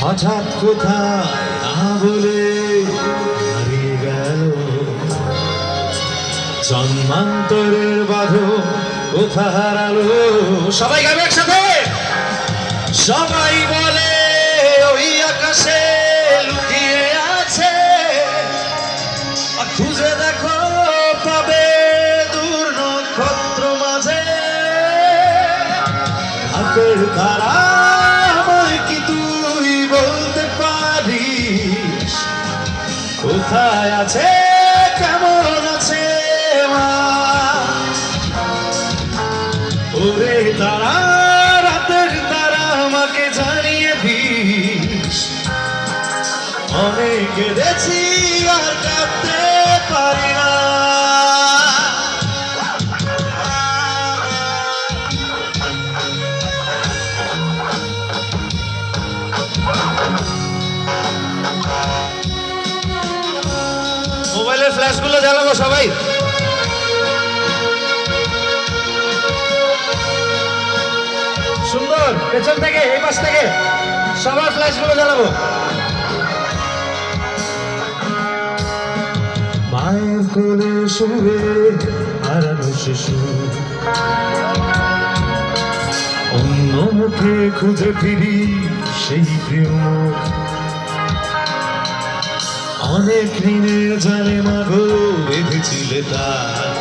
হঠাৎ কোথায় না বলে হারিয়ে গেল জন্মান্তরের বাঁধন কোথা হারালো। সবাই গাবে একসাথে। সবাই বলে ওই আকাশে লুকিয়ে আছে, খুঁজে দেখো পাবে দূর নক্ষত্র মাঝে। হাতের তারা আমায় কি তুই বলতে পারিস কোথায় আছে, কেমন আছে মা? ওরে তারা, রাতের তারা আমাকে জানিয়ে দিস। অনেক কেঁদেছি আর কাঁদতে পারি না। মোবাইলের ফ্ল্যাশগুলো জ্বালাবো সবাই। সুন্দর, পেছন থেকে এই পাশ থেকে সবার ফ্ল্যাশগুলো জ্বালাবো। মায়ের কোলে শুয়ে হারানো শিশু, অন্য মুখে খুঁজে ফিরি সেই প্রিয় মুখ। অনেক ঋণের জালে মাগো বেঁধেছিলে তার,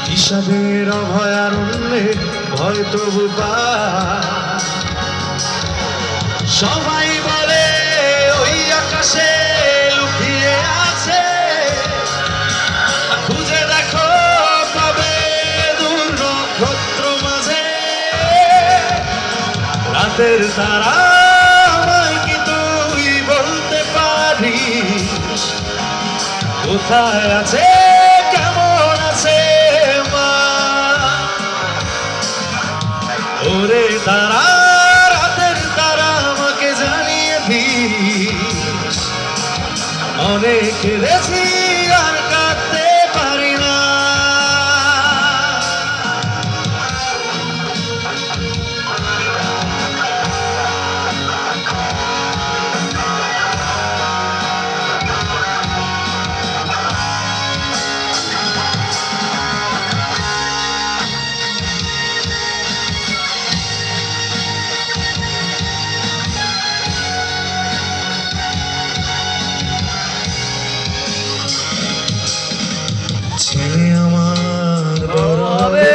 হিসাবের অভয়ারণ্যে ভয় তবু পায়। সবাই বলে ওই আকাশে লুকিয়ে আছে, খুঁজে দেখো পাবে দূর নক্ষত্র মাঝে। রাতের তারা আমায় কি তুই বলতে পারিস কোথায় আছে, কেমন আছে মা? ওরে তারা, রাতের তারা আমাকে জানিয়ে দিস। অনেক কেঁদেছি আর কাঁদতে পারি না। ছেলে আমার বড় হবে,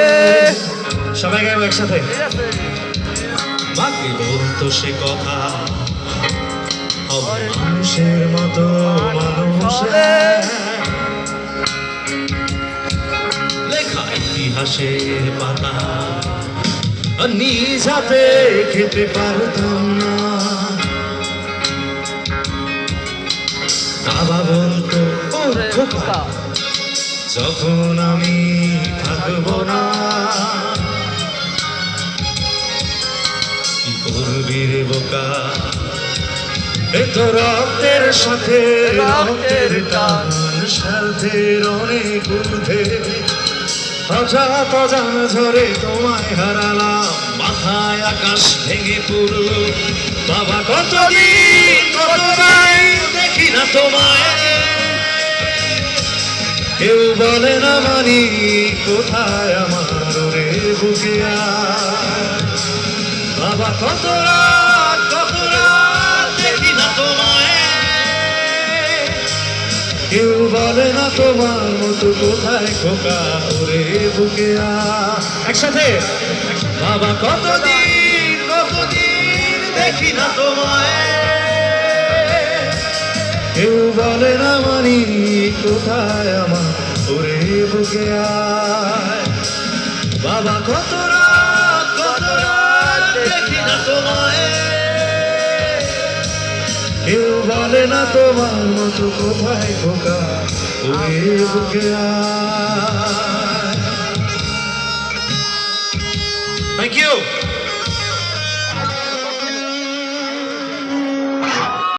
সবাই গাইব একসাথে। মাকে বলতো সে কথা, মানুষের মতো মানুষ লেখা ইতিহাসের পাতা নিজ হাতে খেতে পারতাম না। বাবা বলতো খোকা, যখন আমি থাকবো না কি করবি রে বোকা, এ তো রক্তের সাথে রক্তের টান, স্বার্থের অনেক ঊর্ধ্বে। হঠাৎ অজান ঝরে তোমায় হারালাম, মাথায় আকাশ ভেঙে পড়ল। বাবা কতদিন কতদিন দেখি না তোমায়, কেউ বলে না মানি কোথায় আমার রে বুকে আয়। বাবা কত রাত দেখি না তোমায়, কেউ বলে না তোমার মতো কোথায় খোকা রে বুকে আয়। একসাথে। বাবা কতদিন দেখি না তোমায়, কেউ বলে না মানি কোথায় আমার ওরে বুকে আয়। বাবা কত রাত দেখি না তোমায়, কেউ বলে না তোমার মতো কোথায় খোকা ওরে বুকে আয়। Thank you.